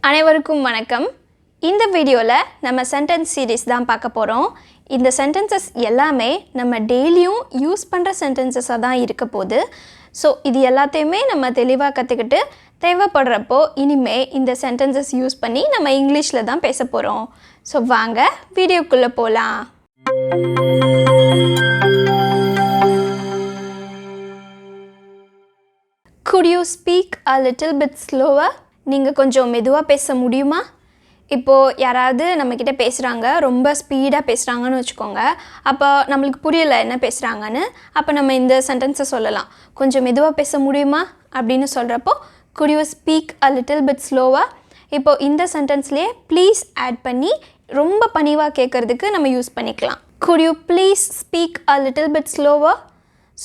அனைவருக்கும் வணக்கம். இந்த வீடியோவில் நம்ம சென்டென்ஸ் சீரீஸ் தான் பார்க்க போகிறோம். இந்த சென்டென்சஸ் எல்லாமே நம்ம டெய்லியும் யூஸ் பண்ணுற சென்டென்சஸாக தான் இருக்க போகுது. ஸோ இது எல்லாத்தையுமே நம்ம தெளிவாக கற்றுக்கிட்டு தேவைப்படுறப்போ இனிமே இந்த சென்டென்சஸ் யூஸ் பண்ணி நம்ம இங்கிலீஷில் தான் பேச போகிறோம். ஸோ வாங்க வீடியோக்குள்ளே போகலாம். Could you speak a little bit slower? நீங்கள் கொஞ்சம் மெதுவாக பேச முடியுமா? இப்போது யாராவது நம்மக்கிட்ட பேசுகிறாங்க, ரொம்ப ஸ்பீடாக பேசுகிறாங்கன்னு வச்சுக்கோங்க. அப்போ நம்மளுக்கு புரியலை என்ன பேசுகிறாங்கன்னு. அப்போ நம்ம இந்த சென்டென்ஸை சொல்லலாம், கொஞ்சம் மெதுவாக பேச முடியுமா அப்படின்னு சொல்கிறப்போ could you speak a little bit slower? இப்போது இந்த சென்டென்ஸ்லேயே ப்ளீஸ் ஆட் பண்ணி ரொம்ப பணிவாக கேட்குறதுக்கு நம்ம யூஸ் பண்ணிக்கலாம். could you please speak a little bit slower?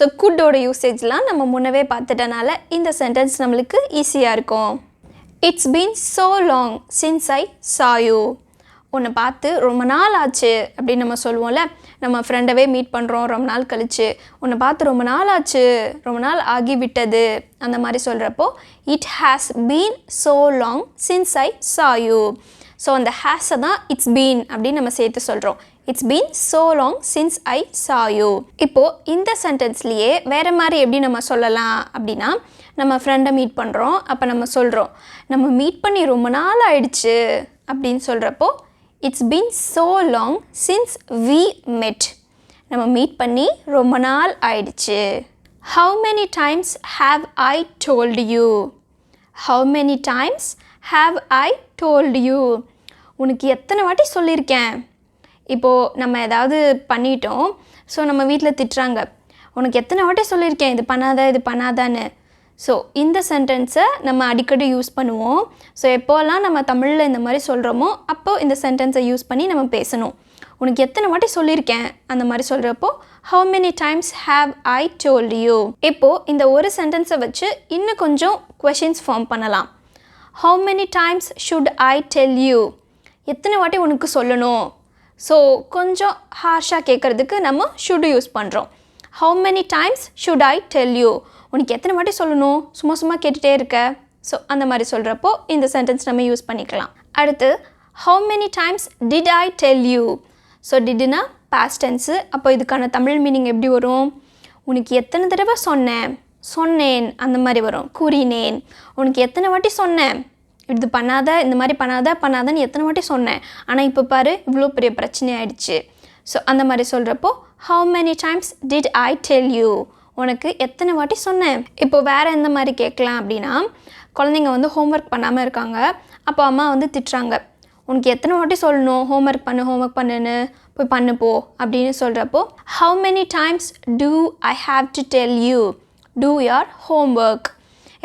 So குட்டோட யூசேஜ்லாம் நம்ம முன்னவே பார்த்துட்டனால இந்த சென்டென்ஸ் நம்மளுக்கு ஈஸியாக இருக்கும். It's been so long since I saw you. உன்னை பார்த்து ரொம்ப நாள் ஆச்சு அப்படின்னு நம்ம சொல்லுவோம்ல. நம்ம ஃப்ரெண்டவே மீட் பண்ணுறோம் ரொம்ப நாள் கழிச்சு, உன்னை பார்த்து ரொம்ப நாள் ஆச்சு, ரொம்ப நாள் ஆகிவிட்டது அந்த மாதிரி சொல்கிறப்போ it has been so long since I saw you. So அந்த ஹேஸை தான் இட்ஸ் பீன் அப்படின்னு நம்ம சேர்த்து சொல்கிறோம். It's been so long since I saw you. இப்போது இந்த சென்டென்ஸ்லேயே வேறு மாதிரி எப்படி நம்ம சொல்லலாம் அப்படின்னா, நம்ம ஃப்ரெண்டை மீட் பண்ணுறோம். அப்போ நம்ம சொல்கிறோம், நம்ம மீட் பண்ணி ரொம்ப நாள் ஆயிடுச்சு அப்படின்னு சொல்கிறப்போ it's been so long since we met. நம்ம மீட் பண்ணி ரொம்ப நாள் ஆயிடுச்சு. How many times have I told you? How many times have I told you? உனக்கு எத்தனை வாட்டி சொல்லியிருக்கேன். இப்போது நம்ம ஏதாவது பண்ணிட்டோம், ஸோ நம்ம வீட்டில் திட்டுறாங்க, உனக்கு எத்தனை வாட்டி சொல்லியிருக்கேன் இது பண்ணாத இது பண்ணாதான்னு. ஸோ இந்த சென்டென்ஸை நம்ம அடிக்கடி யூஸ் பண்ணுவோம். ஸோ எப்போல்லாம் நம்ம தமிழில் இந்த மாதிரி சொல்கிறோமோ அப்போது இந்த சென்டென்ஸை யூஸ் பண்ணி நம்ம பேசணும். உனக்கு எத்தனை வாட்டி சொல்லியிருக்கேன் அந்த மாதிரி சொல்கிறப்போ how many times have I told you? இப்போது இந்த ஒரு சென்டென்ஸை வச்சு இன்னும் கொஞ்சம் கொஷின்ஸ் ஃபார்ம் பண்ணலாம். how many times should I tell you? எத்தனை வாட்டி உனக்கு சொல்லணும். ஸோ கொஞ்சம் ஹார்ஷாக கேட்குறதுக்கு நம்ம should யூஸ் பண்ணுறோம். how many times should I tell you? உனக்கு எத்தனை வாட்டி சொல்லணும், சும்மா சும்மா கேட்டுகிட்டே இருக்க. ஸோ அந்த மாதிரி சொல்கிறப்போ இந்த சென்டென்ஸ் நம்ம யூஸ் பண்ணிக்கலாம். அடுத்து how many times did I tell you? So டிட்னா பாஸ்ட் டென்ஸு. அப்போ இதுக்கான தமிழ் மீனிங் எப்படி வரும்? உனக்கு எத்தனை தடவை சொன்னேன், சொன்னேன் அந்த மாதிரி வரும். கூறினேன். உனக்கு எத்தனை வாட்டி சொன்னேன், இது பண்ணாத இந்த மாதிரி பண்ணாதன்னு எத்தனை வாட்டி சொன்னேன், ஆனால் இப்போ பாரு இவ்வளோ பெரிய பிரச்சனை ஆயிடுச்சு. ஸோ அந்த மாதிரி சொல்கிறப்போ how many times did I tell you? உனக்கு எத்தனை வாட்டி சொன்னேன். இப்போ வேறு எந்த மாதிரி கேட்கலாம் அப்படின்னா, குழந்தைங்க வந்து ஹோம்ஒர்க் பண்ணாமல் இருக்காங்க. அப்போ அம்மா வந்து திட்டுறாங்க, உனக்கு எத்தனை வாட்டி சொல்லணும் ஹோம்ஒர்க் பண்ணுன்னு, போய் பண்ணுப்போ அப்படின்னு சொல்கிறப்போ how many times do I have to tell you? Do your homework.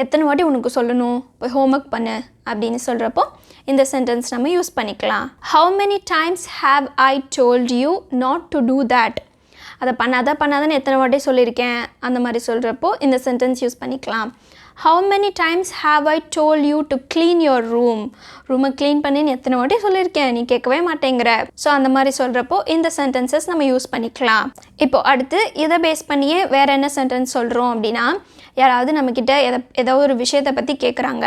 எத்தனை வாட்டி உனக்கு சொல்லணும் போய் ஹோம்ஒர்க் பண்ணு அப்படின்னு சொல்கிறப்போ இந்த சென்டென்ஸ் நம்ம யூஸ் பண்ணிக்கலாம். how many times have I told you not to do that? அதை பண்ணாதன்னு எத்தனை வாட்டி சொல்லியிருக்கேன் அந்த மாதிரி சொல்கிறப்போ இந்த சென்டென்ஸ் யூஸ் பண்ணிக்கலாம். how many times have I told you to clean your room? ரூமை க்ளீன் பண்ணின்னு எத்தனை வாட்டி சொல்லியிருக்கேன், நீ கேட்கவே மாட்டேங்கிற. ஸோ அந்த மாதிரி சொல்கிறப்போ இந்த சென்டென்சஸ் நம்ம யூஸ் பண்ணிக்கலாம். இப்போது அடுத்து இதை பேஸ் பண்ணியே வேறு என்ன சென்டென்ஸ் சொல்கிறோம் அப்படின்னா, யாராவது நம்மக்கிட்ட ஏதோ ஒரு விஷயத்தை பற்றி கேட்குறாங்க.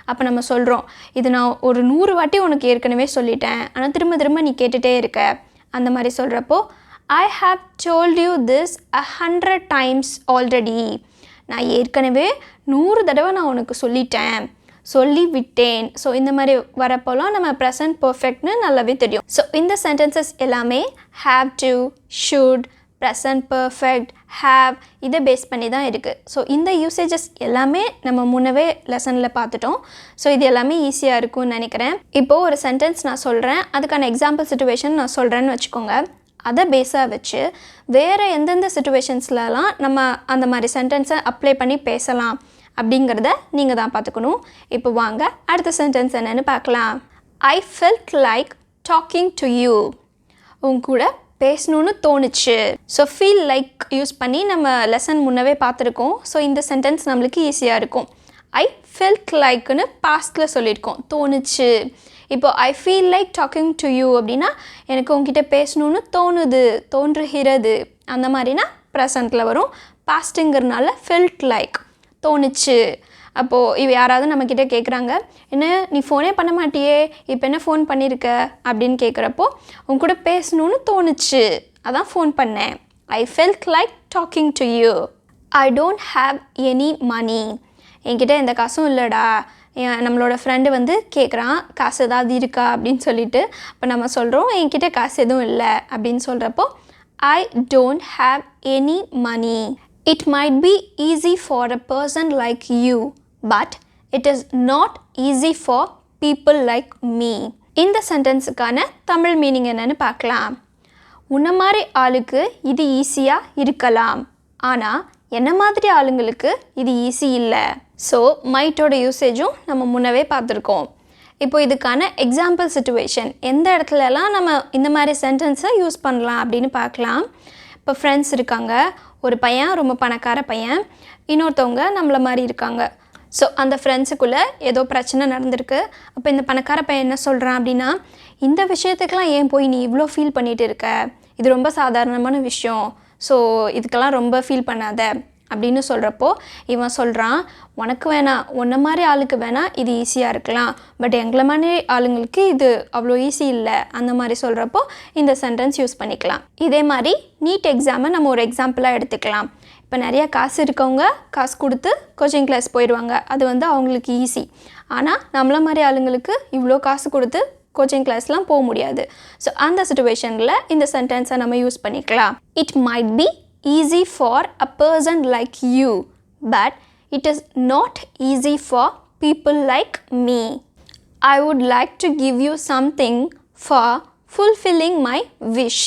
அப்போ நம்ம சொல்கிறோம், இது நான் ஒரு 100 வாட்டி உனக்கு ஏற்கனவே சொல்லிட்டேன், ஆனால் திரும்ப நீ கேட்டுகிட்டே இருக்க அந்த மாதிரி சொல்கிறப்போ I have told you this 100 times already. நான் ஏற்கனவே 100 தடவை நான் உனக்கு சொல்லிட்டேன், சொல்லி விட்டேன். ஸோ இந்த மாதிரி வரப்போலாம் நம்ம ப்ரெசன்ட் பர்ஃபெக்ட்னு நல்லாவே தெரியும். ஸோ இந்த சென்டென்சஸ் எல்லாமே have to, should, present perfect, have இதை பேஸ் பண்ணி தான் இருக்குது. ஸோ இந்த யூசேஜஸ் எல்லாமே நம்ம முன்னவே லெசனில் பார்த்துட்டோம். ஸோ இது எல்லாமே ஈஸியாக இருக்கும்னு நினைக்கிறேன். இப்போது ஒரு சென்டென்ஸ் நான் சொல்கிறேன், அதுக்கான எக்ஸாம்பிள் சிச்சுவேஷன் நான் சொல்கிறேன்னு வச்சுக்கோங்க. அதை பேஸாக வச்சு வேறு எந்தெந்த சிச்சுவேஷன்ஸ்லலாம் நம்ம அந்த மாதிரி சென்டென்ஸை அப்ளை பண்ணி பேசலாம் அப்படிங்கிறத நீங்கள் தான் பார்த்துக்கணும். இப்போ வாங்க அடுத்த சென்டென்ஸ் என்னென்னு பார்க்கலாம். I felt like talking to you. உங்க கூட பேசணுன்னு தோணுச்சு. ஸோ ஃபீல் லைக் யூஸ் பண்ணி நம்ம லெசன் முன்னவே பார்த்துருக்கோம். ஸோ இந்த சென்டென்ஸ் நம்மளுக்கு ஈஸியாக இருக்கும். I felt likeன்னு பாஸ்டில் சொல்லியிருக்கோம், தோணுச்சு. இப்போ I feel like talking to you அப்படின்னா எனக்கு உங்ககிட்ட பேசணுன்னு தோன்றுகிறது அந்த மாதிரினா ப்ரெசண்ட்டில் வரும். பாஸ்ட்டுங்கிறனால felt like தோணுச்சு அப்போது இவ யாராவது நம்மக்கிட்ட கேட்குறாங்க, என்ன நீ ஃபோனே பண்ண மாட்டியே, இப்போ என்ன ஃபோன் பண்ணியிருக்க அப்படின்னு கேட்குறப்போ, உன் கூட பேசணுன்னு தோணுச்சு, அதான் ஃபோன் பண்ணேன். I felt like talking to you. I don't have any money. என்கிட்ட எந்த காசும் இல்லைடா. நம்மளோட ஃப்ரெண்டு வந்து கேட்குறான், காசு ஏதாவது இருக்கா அப்படின்னு சொல்லிட்டு. இப்போ நம்ம சொல்கிறோம், என்கிட்ட காசு எதுவும் இல்லை அப்படின்னு சொல்கிறப்போ, I don't have any money. It might be easy for a person like you, but it is not easy for people like me. இந்த சென்டென்ஸுக்கான தமிழ் மீனிங் என்னன்னு பார்க்கலாம். உன்ன மாதிரி ஆளுக்கு இது ஈஸியாக இருக்கலாம், ஆனால் என்ன மாதிரி ஆளுங்களுக்கு இது ஈஸி இல்லை. ஸோ மைட்டோட யூசேஜும் நம்ம முன்னவே பார்த்துருக்கோம். இப்போ இதுக்கான எக்ஸாம்பிள் சிச்சுவேஷன் எந்த இடத்துலலாம் நம்ம இந்த மாதிரி சென்டென்ஸை யூஸ் பண்ணலாம் அப்படின்னு பார்க்கலாம். இப்போ ஃப்ரெண்ட்ஸ் இருக்காங்க, ஒரு பையன் ரொம்ப பணக்கார பையன், இன்னொருத்தவங்க நம்மளை மாதிரி இருக்காங்க. ஸோ அந்த ஃப்ரெண்ட்ஸுக்குள்ளே ஏதோ பிரச்சனை நடந்திருக்கு. அப்போ இந்த பணக்கார பையன் என்ன சொல்கிறான் அப்படின்னா, இந்த விஷயத்துக்கெலாம் ஏன் போய் நீ இவ்வளோ ஃபீல் பண்ணிகிட்டு இருக்க, இது ரொம்ப சாதாரணமான விஷயம், ஸோ இதுக்கெல்லாம் ரொம்ப ஃபீல் பண்ணாத அப்படின்னு சொல்கிறப்போ இவன் சொல்கிறான், உனக்கு வேணாம், உன்ன மாதிரி ஆளுக்கு வேணால் இது ஈஸியாக இருக்கலாம், பட் எங்களை மாதிரி ஆளுங்களுக்கு இது அவ்வளோ ஈஸி இல்லை, அந்த மாதிரி சொல்கிறப்போ இந்த சென்டென்ஸ் யூஸ் பண்ணிக்கலாம். இதே மாதிரி நீட் எக்ஸாமை நம்ம ஒரு எக்ஸாம்பிளாக எடுத்துக்கலாம். இப்போ நிறையா காசு இருக்கவங்க காசு கொடுத்து கோச்சிங் கிளாஸ் போயிடுவாங்க, அது வந்து அவங்களுக்கு ஈஸி. ஆனால் நம்மள மாதிரி ஆளுங்களுக்கு இவ்வளோ காசு கொடுத்து கோச்சிங் கிளாஸ்லாம் போக முடியாது. ஸோ அந்த சிச்சுவேஷனில் இந்த சென்டென்ஸை நம்ம யூஸ் பண்ணிக்கலாம். It might be easy for a person like you, but it is not easy for people like me. I would like to give you something for fulfilling my wish.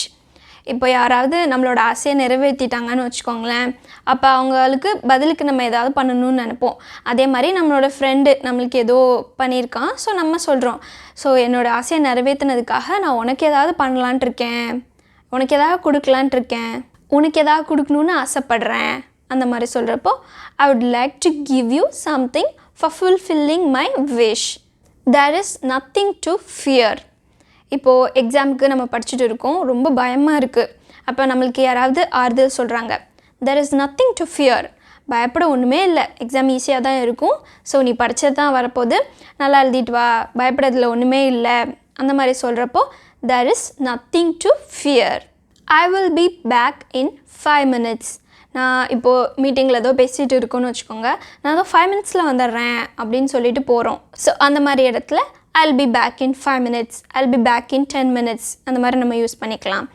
இப்போ யாராவது நம்மளோட ஆசையை நிறைவேற்றிட்டாங்கன்னு வச்சுக்கோங்களேன், அப்போ அவங்களுக்கு பதிலுக்கு நம்ம ஏதாவது பண்ணணும்னு நினைப்போம். அதே மாதிரி நம்மளோட ஃப்ரெண்டு நம்மளுக்கு ஏதோ பண்ணியிருக்கான், ஸோ நம்ம சொல்கிறோம், ஸோ என்னோடய ஆசையை நிறைவேற்றினதுக்காக நான் உனக்கு ஏதாவது பண்ணலான் இருக்கேன், உனக்கு ஏதாவது கொடுக்கலான் இருக்கேன், உனக்கு எதாவது கொடுக்கணுன்னு ஆசைப்பட்றேன், அந்த மாதிரி சொல்கிறப்போ I would like to give you something for fulfilling my wish. There is nothing to fear. இப்போது எக்ஸாமுக்கு நம்ம படிச்சுட்டு இருக்கோம், ரொம்ப பயமாக இருக்குது. அப்போ நம்மளுக்கு யாராவது ஆறுதல் சொல்கிறாங்க, there is nothing to fear. பயப்பட ஒன்றுமே இல்லை, எக்ஸாம் ஈஸியாக தான் இருக்கும், ஸோ நீ படித்தது தான் வரப்போது, நல்லா எழுதிட்டு வா, பயப்படுறதுல ஒன்றுமே இல்லை, அந்த மாதிரி சொல்கிறப்போ there is nothing to fear. I will be back in 5 minutes. நான் இப்போது மீட்டிங்கில் ஏதோ பேசிகிட்டு இருக்கோன்னு வச்சுக்கோங்க, நான் ஏதோ 5 minutesல வந்துடுறேன் அப்படின்னு சொல்லிட்டு போகிறோம். ஸோ அந்த மாதிரி இடத்துல I'll be back in 5 minutes, I'll be back in 10 minutes, அந்த மாதிரி நம்ம யூஸ் பண்ணிக்கலாம்.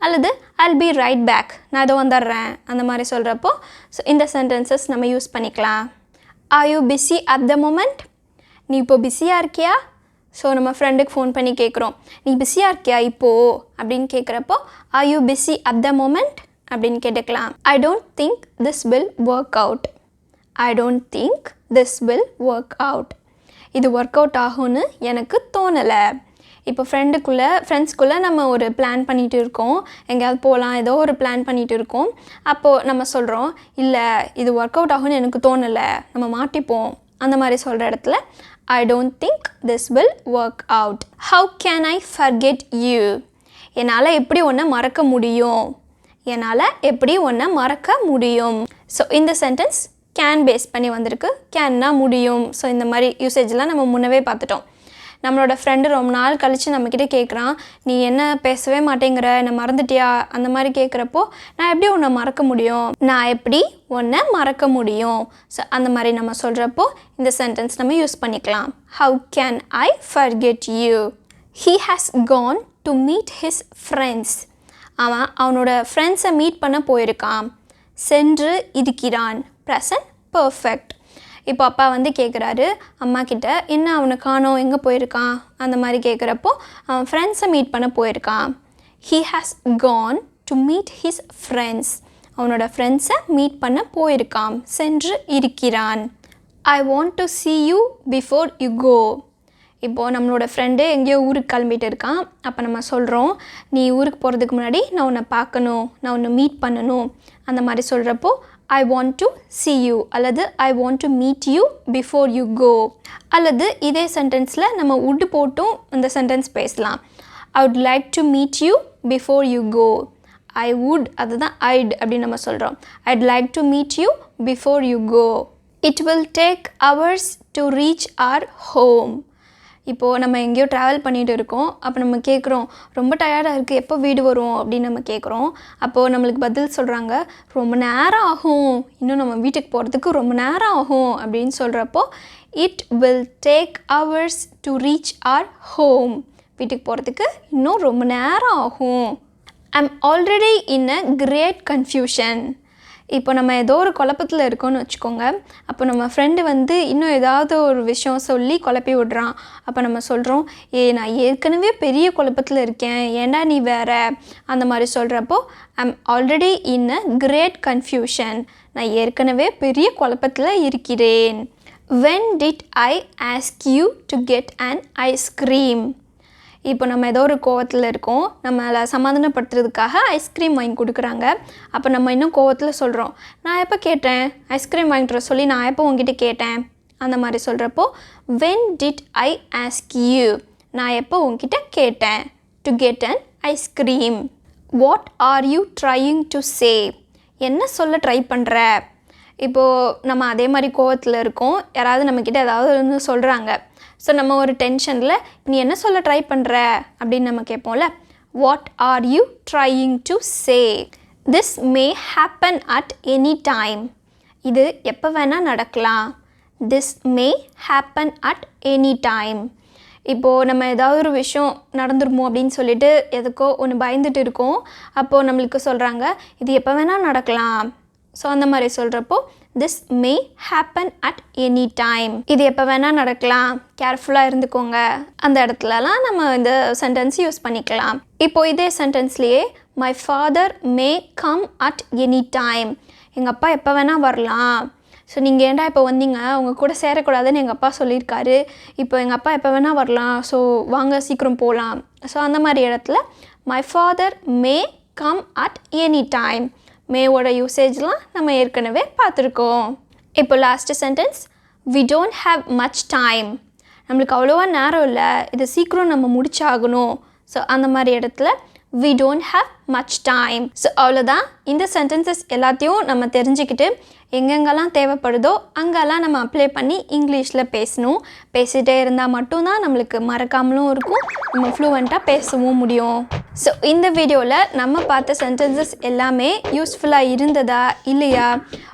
அல்லது I'll be right back, நான் ஏதோ வந்துடுறேன், அந்த மாதிரி சொல்கிறப்போ ஸோ இந்த சென்டென்சஸ் நம்ம யூஸ் பண்ணிக்கலாம். Are you busy at the moment? நீ இப்போது பிஸியாக இருக்கியா? ஸோ நம்ம ஃப்ரெண்டுக்கு ஃபோன் பண்ணி கேட்குறோம், நீ பிஸியாக இருக்கியா இப்போது அப்படின்னு கேட்குறப்போ are you busy at the moment அப்படின்னு கேட்டுக்கலாம். I don't think this will work out. I don't think this will work out. இது ஒர்க் அவுட் ஆகும்னு எனக்கு தோணலை. இப்போ ஃப்ரெண்ட்ஸ்குள்ளே நம்ம ஒரு பிளான் பண்ணிகிட்டு இருக்கோம், எங்கேயாவது போகலாம், ஏதோ ஒரு பிளான் பண்ணிகிட்டு இருக்கோம். அப்போது நம்ம சொல்கிறோம், இல்லை இது ஒர்க் அவுட் ஆகும்னு எனக்கு தோணலை, நம்ம மாட்டிப்போம், அந்த மாதிரி சொல்கிற இடத்துல I don't think this will work out. How can I forget you? என்னால் எப்படி ஒன்றை மறக்க முடியும், என்னால் எப்படி ஒன்றை மறக்க முடியும். ஸோ இந்த சென்டென்ஸ் கேன் பேஸ் பண்ணி வந்திருக்கு, கேன்னா முடியும். ஸோ இந்த மாதிரி யூசேஜ்லாம் நம்ம முன்னவே பார்த்துட்டோம். நம்மளோட ஃப்ரெண்டு ரொம்ப நாள் கழித்து நம்மக்கிட்ட கேட்குறான், நீ என்ன பேசவே மாட்டேங்கிற, என்னை மறந்துட்டியா, அந்த மாதிரி கேட்குறப்போ நான் எப்படி உன்னை மறக்க முடியும், நான் எப்படி உன்னை மறக்க முடியும். ஸோ அந்த மாதிரி நம்ம சொல்கிறப்போ இந்த சென்டென்ஸ் நம்ம யூஸ் பண்ணிக்கலாம். How can I forget you? He has gone to meet his friends. அவனோட ஃப்ரெண்ட்ஸை மீட் பண்ண போயிருக்கான். சென்று இருக்கிறான், ப்ரெசன்ட் பர்ஃபெக்ட். இப்போ அப்பா வந்து கேட்குறாரு அம்மா கிட்ட, என்ன அவனை காணோம், எங்கே போயிருக்கான், அந்த மாதிரி கேட்குறப்போ அவன் ஃப்ரெண்ட்ஸை மீட் பண்ண போயிருக்கான். He has gone to meet his friends. அவனோட ஃப்ரெண்ட்ஸை மீட் பண்ண போயிருக்கான், சென்று இருக்கிறான். I want to see you before you go. இப்போது நம்மளோட ஃப்ரெண்டு எங்கேயோ ஊருக்கு கிளம்பிட்டு இருக்கான். அப்போ நம்ம சொல்கிறோம், நீ ஊருக்கு போகிறதுக்கு முன்னாடி நான் உன்னை பார்க்கணும், நான் உன்னை மீட் பண்ணணும், அந்த மாதிரி சொல்கிறப்போ I want to see you அல்லது I want to meet you before you go. அல்லது இதே சென்டென்ஸில் நம்ம would போட்டும் இந்த சென்டென்ஸ் பேசலாம். I would like to meet you before you go. I would, அதுதான் I'd அப்படின்னு நம்ம சொல்கிறோம். I'd like to meet you before you go. It will take hours to reach our home. இப்போது நம்ம எங்கேயோ ட்ராவல் பண்ணிகிட்டு இருக்கோம். அப்போ நம்ம கேட்குறோம், ரொம்ப டயர்டாக இருக்குது, எப்போ வீடு வரும் அப்படின்னு நம்ம கேட்குறோம். அப்போது நம்மளுக்கு பதில் சொல்கிறாங்க, ரொம்ப நேரம் ஆகும், இன்னும் நம்ம வீட்டுக்கு போகிறதுக்கு ரொம்ப நேரம் ஆகும் அப்படின்னு சொல்கிறப்போ it will take hours to reach our home. வீட்டுக்கு போகிறதுக்கு இன்னும் ரொம்ப நேரம் ஆகும். I'm already in a great confusion. இப்போ நம்ம ஏதோ ஒரு குழப்பத்தில் இருக்கோன்னு வச்சுக்கோங்க. அப்போ நம்ம ஃப்ரெண்டு வந்து இன்னும் ஏதாவது ஒரு விஷயம் சொல்லி குழப்பி விடுறான். அப்போ நம்ம சொல்கிறோம், நான் ஏற்கனவே பெரிய குழப்பத்தில் இருக்கேன், ஏன்டா நீ வேற அந்த மாதிரி சொல்கிறப்போ I'm already in a great confusion. நான் ஏற்கனவே பெரிய குழப்பத்தில் இருக்கிறேன். When did I ask you to get an ice cream? இப்போ நம்ம ஏதோ ஒரு கோவத்தில் இருக்கோம், நம்மளை சமாதானப்படுத்துறதுக்காக ஐஸ்கிரீம் வாங்கி கொடுக்குறாங்க. அப்போ நம்ம இன்னும் கோவத்தில் சொல்கிறோம், நான் எப்போ கேட்டேன், ஐஸ்கிரீம் வாங்கிட்டு சொல்லி நான் எப்போ உங்ககிட்ட கேட்டேன் அந்த மாதிரி சொல்கிறப்போ when did I ask you, நான் எப்போ உங்ககிட்ட கேட்டேன் to get an ice cream. What are you trying to say? என்ன சொல்ல ட்ரை பண்ணுற? இப்போது நம்ம அதே மாதிரி கோவத்தில் இருக்கோம், யாராவது நம்மக்கிட்ட ஏதாவது ஒன்று சொல்கிறாங்க. ஸோ நம்ம ஒரு டென்ஷனில் நீ என்ன சொல்ல ட்ரை பண்ணுற அப்படின்னு நம்ம கேட்போம்ல. What are you trying to say? This may happen at any time. இது எப்போ வேணால் நடக்கலாம். This may happen at any time. இப்போது நம்ம ஏதாவது ஒரு விஷயம் நடந்துருமோ அப்படின்னு சொல்லிட்டு எதுக்கோ ஒன்று பயந்துட்டு இருக்கோம். அப்போது நம்மளுக்கு சொல்கிறாங்க, இது எப்போ வேணால் நடக்கலாம். ஸோ அந்த மாதிரி சொல்கிறப்போ this may happen at any time. இது எப்போ வேணால் நடக்கலாம், கேர்ஃபுல்லாக இருந்துக்கோங்க. அந்த இடத்துலலாம் நம்ம இந்த சென்டென்ஸ் யூஸ் பண்ணிக்கலாம். இப்போது இதே சென்டென்ஸ்லேயே my father may come at any time. எங்கள் அப்பா எப்போ வேணால் வரலாம். ஸோ நீங்கள் ஏன்டா இப்போ வந்தீங்க, உங்கள் கூட சேரக்கூடாதுன்னு எங்கள் அப்பா சொல்லியிருக்காரு, இப்போ எங்கள் அப்பா எப்போ வேணால் வரலாம், ஸோ வாங்க சீக்கிரம் போகலாம். ஸோ அந்த மாதிரி இடத்துல my father may come at any time. மேவோட யூசேஜ்லாம் நம்ம ஏற்கனவே பார்த்துருக்கோம். இப்போ last sentence, we don't have much time. நம்மளுக்கு அவ்வளோவா நேரம் இல்லை, இதை சீக்கிரம் நம்ம முடிச்சாகணும். ஸோ அந்த மாதிரி இடத்துல we don't have much time. So அவ்வளோதான். இந்த சென்டென்சஸ் எல்லாத்தையும் நம்ம தெரிஞ்சுக்கிட்டு எங்கெங்கெல்லாம் தேவைப்படுதோ அங்கெல்லாம் நம்ம அப்ளை பண்ணி இங்கிலீஷில் பேசணும். பேசிகிட்டே இருந்தால் மட்டும்தான் நம்மளுக்கு மறக்காமலும் இருக்கும், நம்ம ஃப்ளூவெண்ட்டாக பேசவும் முடியும். ஸோ இந்த வீடியோவில் நம்ம பார்த்த சென்டென்சஸ் எல்லாமே யூஸ்ஃபுல்லாக இருந்ததா இல்லையா,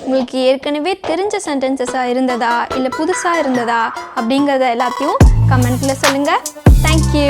உங்களுக்கு ஏற்கனவே தெரிஞ்ச சென்டென்சஸாக இருந்ததா இல்லை புதுசாக இருந்ததா அப்படிங்கிறத எல்லாத்தையும் கமெண்ட்டில் சொல்லுங்கள். தேங்க்யூ.